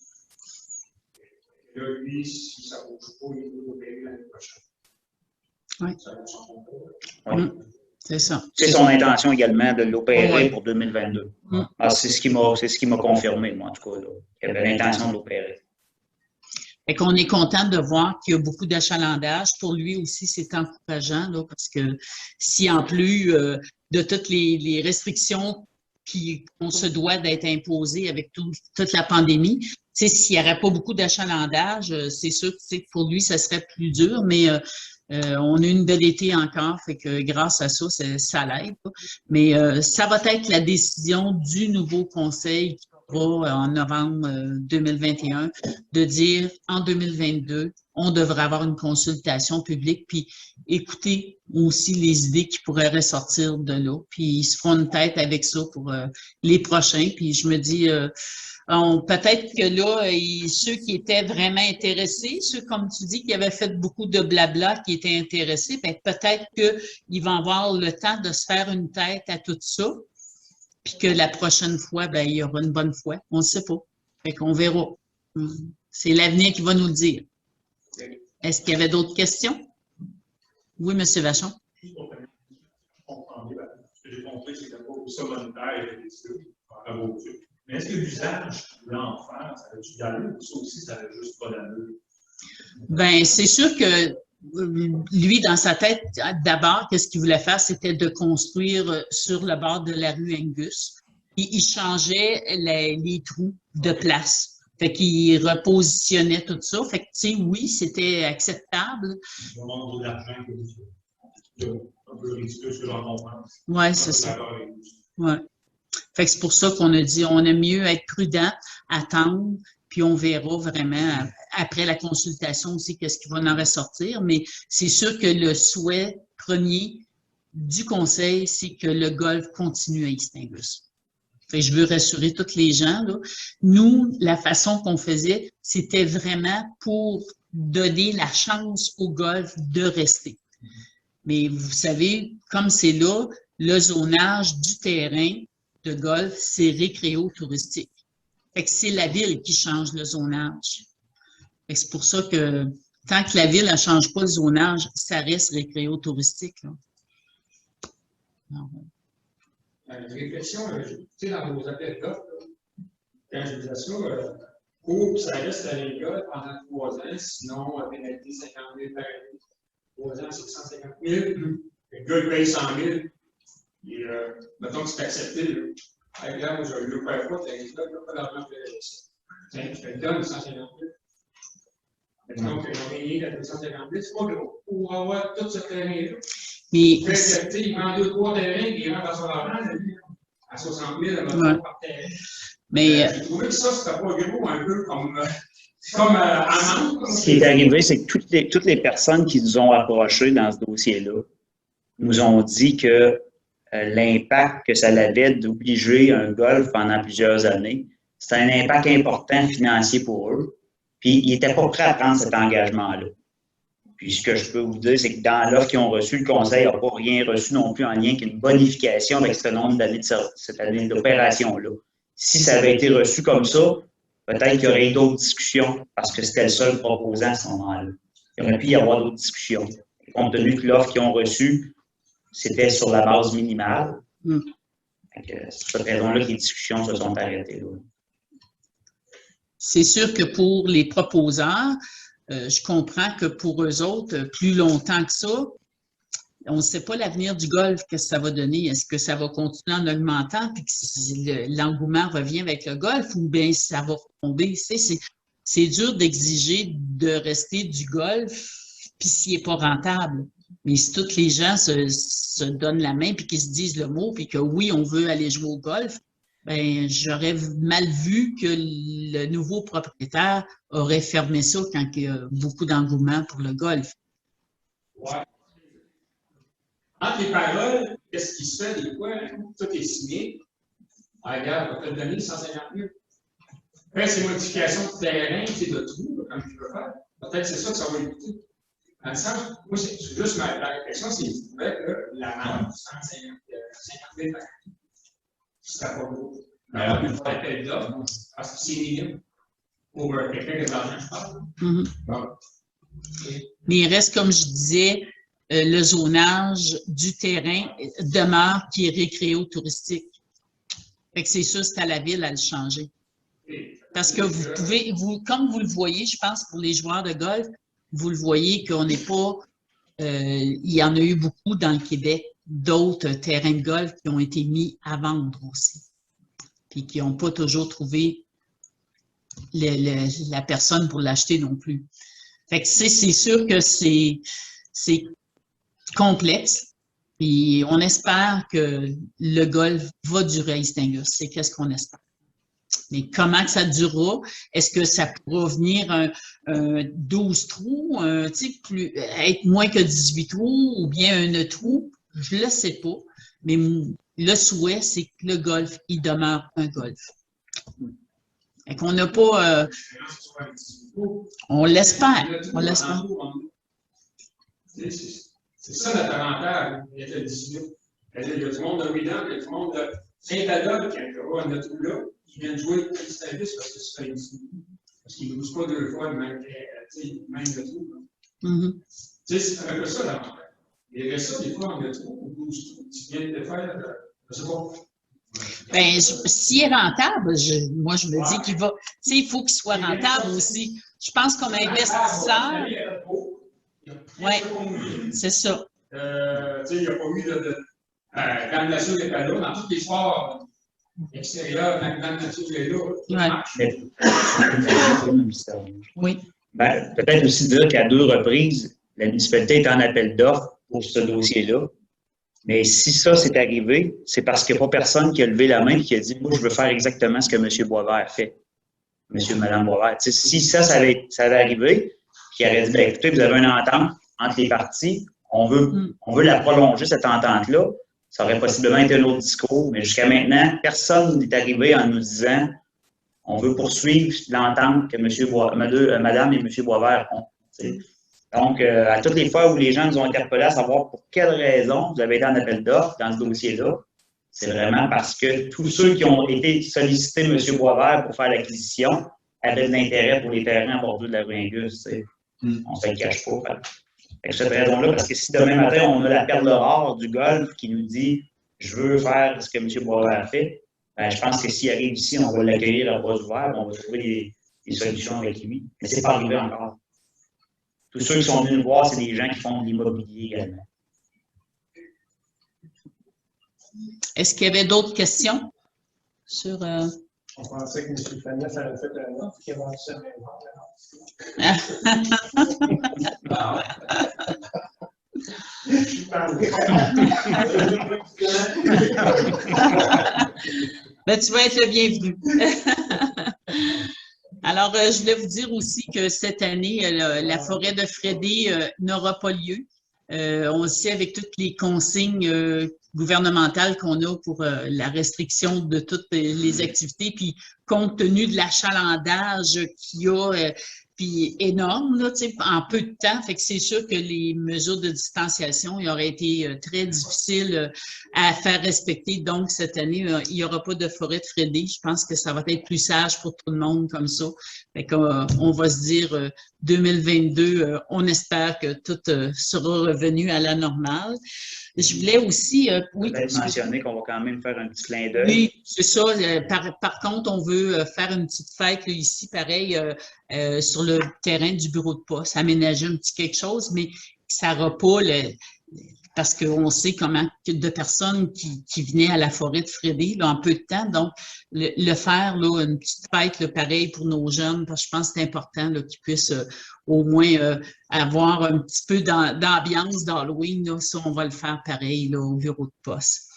là, lui, si ça ne bouge pas, il va opérer l'année prochaine. Oui. Ça va s'en comprendre. Oui. C'est ça. C'est son intention également de l'opérer Oui. pour 2022. Mm. Ah, c'est ce qui m'a confirmé, moi, en tout cas, là, qu'il avait l'intention de l'opérer. Fait qu'on est content de voir qu'il y a beaucoup d'achalandage. Pour lui aussi, c'est encourageant, là, parce que si en plus de toutes les restrictions qu'on se doit d'être imposées avec toute la pandémie, tu sais, s'il n'y aurait pas beaucoup d'achalandage, c'est sûr que pour lui, ça serait plus dur, mais on a une belle été encore, fait que grâce à ça, ça l'aide. Mais ça va être la décision du nouveau conseil qui va en novembre 2021 de dire en 2022, on devrait avoir une consultation publique, puis écouter aussi les idées qui pourraient ressortir de là, puis ils se feront une tête avec ça pour les prochains. Puis je me dis, peut-être que là, ceux qui étaient vraiment intéressés, ceux, comme tu dis, qui avaient fait beaucoup de blabla, qui étaient intéressés, ben, peut-être qu'ils vont avoir le temps de se faire une tête à tout ça, puis que la prochaine fois, ben, il y aura une bonne fois. On ne sait pas. Fait qu'on verra. C'est l'avenir qui va nous le dire. Est-ce qu'il y avait d'autres questions? Oui, M. Vachon. Juste pour comprendre bien, ce que j'ai compris, c'est que pour ça monétaire, il y a des trucs, mais est-ce que l'usage qu'il voulait en faire, ça a-tu d'allure ou ça aussi, ça n'a juste pas d'allure? Ben, c'est sûr que lui, dans sa tête, d'abord, qu'est-ce qu'il voulait faire, c'était de construire sur le bord de la rue Angus. Et il changeait les trous de place. Fait qu'il repositionnait tout ça. Fait que, tu sais, oui, c'était acceptable. Je demande de l'argent que un peu ridicule, ce que j'en comprends. Oui, c'est ça. Ouais. Fait que c'est pour ça qu'on a dit, on aime mieux être prudent, attendre, puis on verra vraiment après la consultation aussi qu'est-ce qui va en ressortir. Mais c'est sûr que le souhait premier du conseil, c'est que le golf continue à East Angus. Fait que je veux rassurer tous les gens, là. Nous, la façon qu'on faisait, c'était vraiment pour donner la chance au golf de rester. Mais vous savez, comme c'est là, le zonage du terrain de golf, c'est récréo-touristique. Fait que c'est la ville qui change le zonage. Fait que c'est pour ça que tant que la ville ne change pas le zonage, ça reste récréo-touristique, là. Une réflexion, tu sais, dans vos appels d'offres, quand je disais ça, pour ça reste à l'école pendant 3 ans, sinon, pénalité 50 000 par année. 3 ans, c'est 150 000. Le gars, il paye 100 000. Et mettons que c'est accepté. Là, moi, j'ai eu le première fois, tu as dit, là, pas d'argent pour les gestes. Tiens, je te le donne, 150 000. Mettons qu'ils ont payé la 250 000, c'est pas gros. Pour avoir tout ce terrain-là. Mais il vend 2-3 terrains et il rentre à son argent, à 60 000 par terrain. Mais j'ai trouvé que ça, c'était pas gros, un peu comme amende. Ce qui est arrivé, c'est que toutes les personnes qui nous ont approchés dans ce dossier-là nous ont dit que l'impact que ça avait d'obliger un golf pendant plusieurs années, c'était un impact important financier pour eux. Puis, ils n'étaient pas prêts à prendre cet engagement-là. Puis, ce que je peux vous dire, c'est que dans l'offre qu'ils ont reçu, le conseil n'a pas rien reçu non plus en lien qu'une bonification avec ce nombre d'années cette année d'opération-là. Si ça avait été reçu comme ça, peut-être qu'il y aurait eu d'autres discussions parce que c'était le seul proposant à ce moment-là. Il aurait pu y avoir d'autres discussions. Compte tenu que l'offre qu'ils ont reçue, c'était sur la base minimale. C'est pour cette raison-là que les discussions se sont arrêtées. Là. C'est sûr que pour les proposeurs, je comprends que pour eux autres, plus longtemps que ça, on ne sait pas l'avenir du golf, qu'est-ce que ça va donner. Est-ce que ça va continuer en augmentant puis que l'engouement revient avec le golf ou bien ça va tomber? C'est dur d'exiger de rester du golf puis s'il n'est pas rentable. Mais si tous les gens se donnent la main puis qu'ils se disent le mot puis que oui, on veut aller jouer au golf, ben j'aurais mal vu que le nouveau propriétaire aurait fermé ça quand il y a beaucoup d'engouement pour le golf. Ouais. Entre les paroles, qu'est-ce qui se fait des fois? Tout est signé. Ah, regarde, on va te donner 150 000. Après, ces modifications de terrain, de trous, comme tu veux faire, peut-être c'est ça que ça va écouter. Dans le sens, moi, c'est juste ma réflexion, c'est que l'amende, 150 000 par année, c'est pas beau. Alors, il faut appel d'offre, parce que c'est minime pour quelqu'un qui a de l'argent, je parle. Bon. Mais il reste, comme je disais, le zonage du terrain demeure qui est récréo-touristique. Fait que c'est sûr, c'est à la ville à le changer. Parce que vous pouvez, comme vous le voyez, je pense, pour les joueurs de golf, vous le voyez qu'on n'est pas... il y en a eu beaucoup dans le Québec, d'autres terrains de golf qui ont été mis à vendre aussi. Puis qui n'ont pas toujours trouvé la personne pour l'acheter non plus. Fait que c'est sûr que c'est complexe. Puis on espère que le golf va durer à Istingus. C'est qu'est-ce qu'on espère. Mais comment que ça durera? Est-ce que ça pourra venir un 12 trous, être moins que 18 trous ou bien un trou? Je ne le sais pas. Mais le souhait, c'est que le golf, il demeure un golf. Et qu'on n'a pas... on l'espère. On l'espère. C'est ça notre avantage d'être le 18. Il y a du monde de Ouidan, il y a du monde de Saint-Adolphe qui a un trou là. Ils viennent jouer à Istingus parce que c'est un 18. Parce qu'ils ne bougent pas deux fois le même trou. C'est un peu ça l'avantage. Il reste ça, des fois, on a trop, tu viens de faire, je sais pas. Ben, s'il est rentable, moi, je me dis qu'il va, il faut qu'il soit rentable aussi. Je pense comme investisseur. Oui, c'est ça. Il n'y a pas eu de damnation des panneaux dans tous les sports extérieurs, même dans la nature est là. Oui. Ben, peut-être aussi dire qu'à 2 reprises, la municipalité est en appel d'offres pour ce dossier-là. Mais si ça s'est arrivé, c'est parce qu'il n'y a pas personne qui a levé la main et qui a dit « Moi, je veux faire exactement ce que M. Boisvert fait. » M. et Mme Boisvert. Si ça avait arrivé, qui aurait dit ben, « Écoutez, vous avez une entente entre les parties, on veut la prolonger, cette entente-là. » Ça aurait possiblement été un autre discours. Mais jusqu'à maintenant, personne n'est arrivé en nous disant « On veut poursuivre l'entente que Mme et M. Boisvert ont. » Donc, à toutes les fois où les gens nous ont interpellés à savoir pour quelles raisons vous avez été en appel d'offres dans ce dossier-là, c'est vraiment parce que tous ceux qui ont été sollicités M. Boisvert pour faire l'acquisition avaient de l'intérêt pour les terrains à bordure de la rue Angus. On ne se le cache pas. Avec cette raison-là, parce que si demain matin, on a la perle rare du golf qui nous dit « Je veux faire ce que M. Boisvert a fait ben, », je pense que s'il arrive ici, on va l'accueillir à bras ouverts, on va trouver des solutions avec lui. Mais ce n'est pas arrivé encore. Tous ceux qui sont venus nous voir, c'est des gens qui font de l'immobilier également. Est-ce qu'il y avait d'autres questions sur... On pensait que M. Fanès avait fait un offre qui a vendu sa Ben, tu vas être le bienvenu. Alors, je voulais vous dire aussi que cette année, la forêt de Frédé n'aura pas lieu. On le sait avec toutes les consignes gouvernementales qu'on a pour la restriction de toutes les activités, puis compte tenu de l'achalandage qu'il y a, puis énorme, là, en peu de temps, fait que c'est sûr que les mesures de distanciation, il aurait été très difficile à faire respecter. Donc, cette année, il n'y aura pas de forêt de Frédé. Je pense que ça va être plus sage pour tout le monde comme ça. Fait qu'on va se dire 2022, on espère que tout sera revenu à la normale. Je voulais aussi... oui, peut-être mentionner qu'on va quand même faire un petit clin d'œil. Oui, c'est ça. Par contre, on veut faire une petite fête là, ici, pareil, sur le terrain du bureau de poste, aménager un petit quelque chose, mais ça n'aura pas parce qu'on sait comment de personnes qui venaient à la forêt de Frédé là, en peu de temps. Donc, le faire, là, une petite fête, là, pareil pour nos jeunes, parce que je pense que c'est important là, qu'ils puissent au moins avoir un petit peu d'ambiance d'Halloween. Là, ça, on va le faire pareil là, au bureau de poste.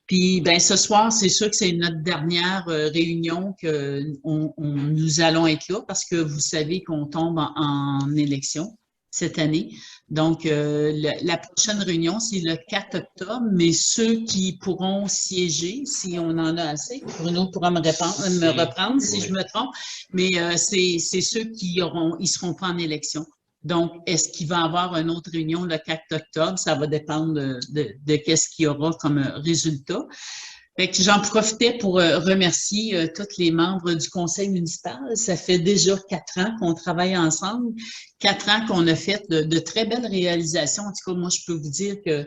Puis, ben, ce soir, c'est sûr que c'est notre dernière réunion que nous allons être là parce que vous savez qu'on tombe en élection cette année. Donc, la prochaine réunion, c'est le 4 octobre, mais ceux qui pourront siéger, si on en a assez, Bruno pourra me reprendre si je me trompe, mais c'est ceux qui ils seront pas en élection. Donc, est-ce qu'il va y avoir une autre réunion le 4 octobre? Ça va dépendre de qu'est-ce qu'il y aura comme résultat. Fait que j'en profitais pour remercier tous les membres du conseil municipal. Ça fait déjà 4 ans qu'on travaille ensemble, 4 ans qu'on a fait de très belles réalisations. En tout cas, moi, je peux vous dire que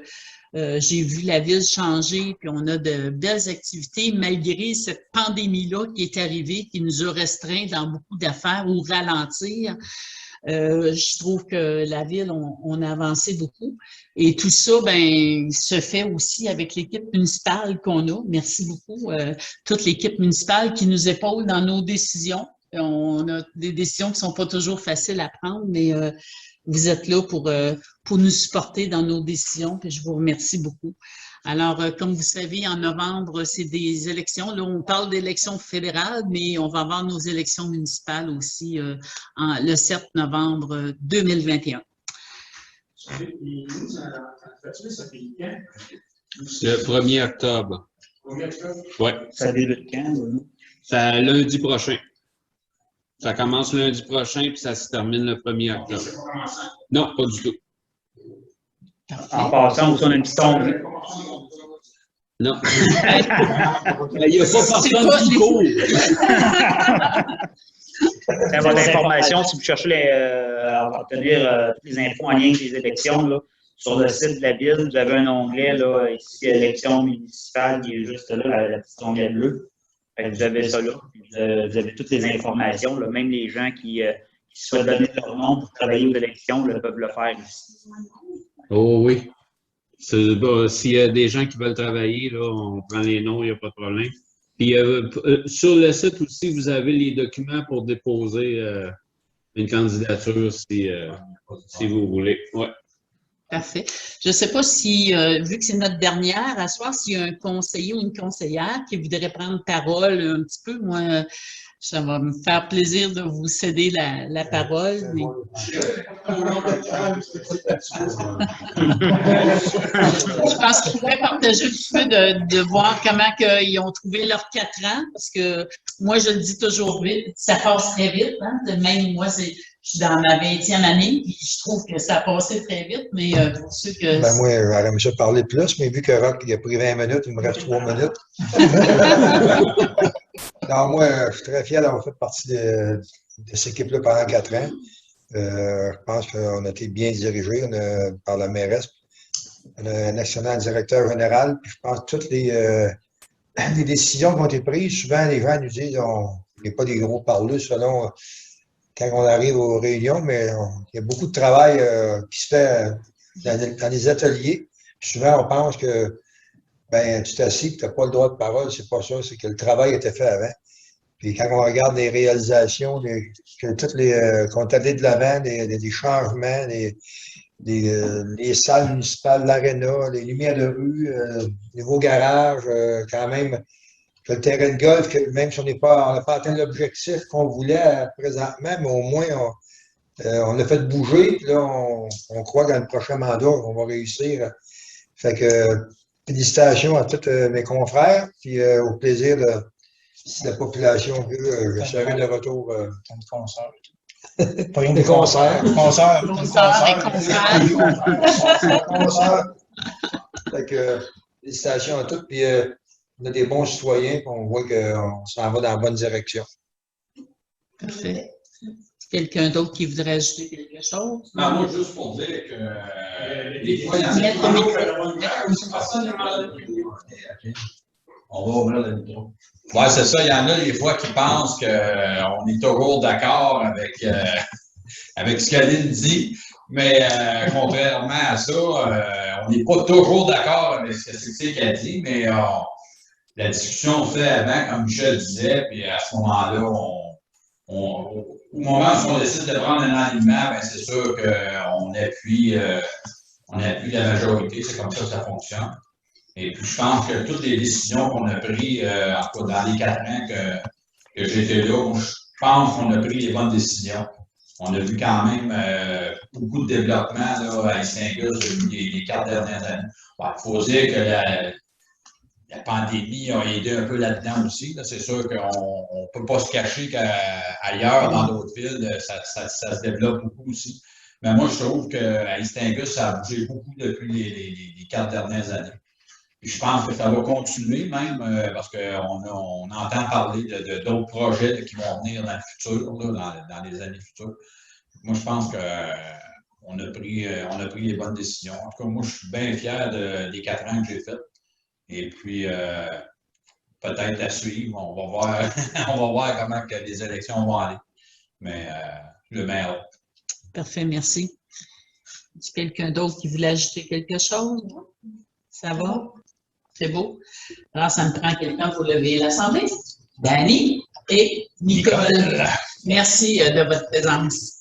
j'ai vu la ville changer, puis on a de belles activités, malgré cette pandémie-là qui est arrivée, qui nous a restreints dans beaucoup d'affaires ou ralentir. Je trouve que la ville, on a avancé beaucoup. Et tout ça, ben, se fait aussi avec l'équipe municipale qu'on a. Merci beaucoup. Toute l'équipe municipale qui nous épaule dans nos décisions. On a des décisions qui sont pas toujours faciles à prendre, mais vous êtes là pour nous supporter dans nos décisions. Puis je vous remercie beaucoup. Alors, comme vous savez, en novembre, c'est des élections. Là, on parle d'élections fédérales, mais on va avoir nos élections municipales aussi le 7 novembre 2021. C'est le 1er octobre. Oui. Ça débute quand? Ça, lundi prochain. Ça commence lundi prochain, puis ça se termine le 1er octobre. Non, pas du tout. En passant, on a une petite tombe. Non. Il n'y a pas personne qui court. C'est votre information, si vous cherchez à obtenir toutes les infos en lien avec les élections, là, sur le site de la ville, vous avez un onglet, là, ici, élections municipales, qui est juste là, la petite onglet bleu. Vous avez ça là, vous avez toutes les informations, là, même les gens qui souhaitent donner leur nom pour travailler aux élections là, peuvent le faire ici. Oh oui. S'il y a des gens qui veulent travailler, là, on prend les noms, il n'y a pas de problème. Puis sur le site aussi, vous avez les documents pour déposer une candidature si vous voulez. Ouais. Parfait. Je ne sais pas si, vu que c'est notre dernière, à soir, s'il y a un conseiller ou une conseillère qui voudrait prendre parole un petit peu, moi, ça va me faire plaisir de vous céder la parole. Mais... Je pense qu'il faudrait partager le fait de voir comment ils ont trouvé leurs 4 ans, parce que moi, je le dis toujours vite, ça passe très vite. Hein? Même moi, je suis dans ma 20e année, et je trouve que ça a passé très vite, mais pour ceux que... Ben moi, j'aimerais ça parler plus, mais vu que Rock, il a pris 20 minutes, il me reste 3 minutes. Non, moi, je suis très fier d'avoir fait partie de cette équipe-là pendant 4 ans. Je pense qu'on a été bien dirigés par la mairesse. On a un excellent directeur général. Puis je pense que toutes les décisions qui ont été prises, souvent les gens nous disent on n'est pas des gros parleux selon quand on arrive aux réunions, mais il y a beaucoup de travail qui se fait dans les ateliers. Puis souvent, on pense que ben, tu t'assis et tu n'as pas le droit de parole. C'est pas ça, c'est que le travail était fait avant. Puis quand on regarde les réalisations, qu'on est allé de l'avant, des changements, les salles municipales, l'aréna, les lumières de rue, les nouveaux garages, quand même, le terrain de golf, que même si on n'a pas atteint l'objectif qu'on voulait présentement, mais au moins on a fait bouger, puis là, on croit que dans le prochain mandat, on va réussir. Fait que félicitations à tous mes confrères, puis au plaisir si la population veut, je serai de retour. Pas rien des concerts. Fait que félicitations à tous, puis on a des bons citoyens, puis on voit qu'on s'en va dans la bonne direction. Parfait. Quelqu'un d'autre qui voudrait ajouter quelque chose? Non, moi, juste pour dire que des fois, il y en a on va ouvrir le micro. Oui, c'est ça. Il y en a des fois qui pensent qu'on est toujours d'accord avec ce qu'Aline dit. Mais contrairement à ça, on n'est pas toujours d'accord avec ce que c'est qu'elle dit, mais la discussion se fait avant, comme Michel disait, puis à ce moment-là, au moment où on décide de prendre un alignement, ben c'est sûr qu'on appuie la majorité, c'est comme ça que ça fonctionne. Et puis, je pense que toutes les décisions qu'on a prises, en tout cas dans les 4 ans que j'étais là, je pense qu'on a pris les bonnes décisions. On a vu quand même beaucoup de développement là, à Saint-Gus depuis les 4 dernières années. Il faut dire que la pandémie a aidé un peu là-dedans aussi. Là. C'est sûr qu'on ne peut pas se cacher qu'ailleurs, dans d'autres villes, ça se développe beaucoup aussi. Mais moi, je trouve qu'à Saint-Gus, ça a bougé beaucoup depuis les 4 dernières années. Puis je pense que ça va continuer même parce qu'on entend parler d'autres projets là, qui vont venir dans le futur, là, dans les années futures. Moi, je pense qu'on a pris les bonnes décisions. En tout cas, moi, je suis bien fier des 4 ans que j'ai fait. Et puis, peut-être à suivre, on va voir, on va voir comment que les élections vont aller. Mais le maire. Parfait, merci. Est-ce quelqu'un d'autre qui voulait ajouter quelque chose? Ça va? C'est beau. Alors, ça me prend quelqu'un pour lever l'Assemblée. Danny et Nicole. Merci de votre présence.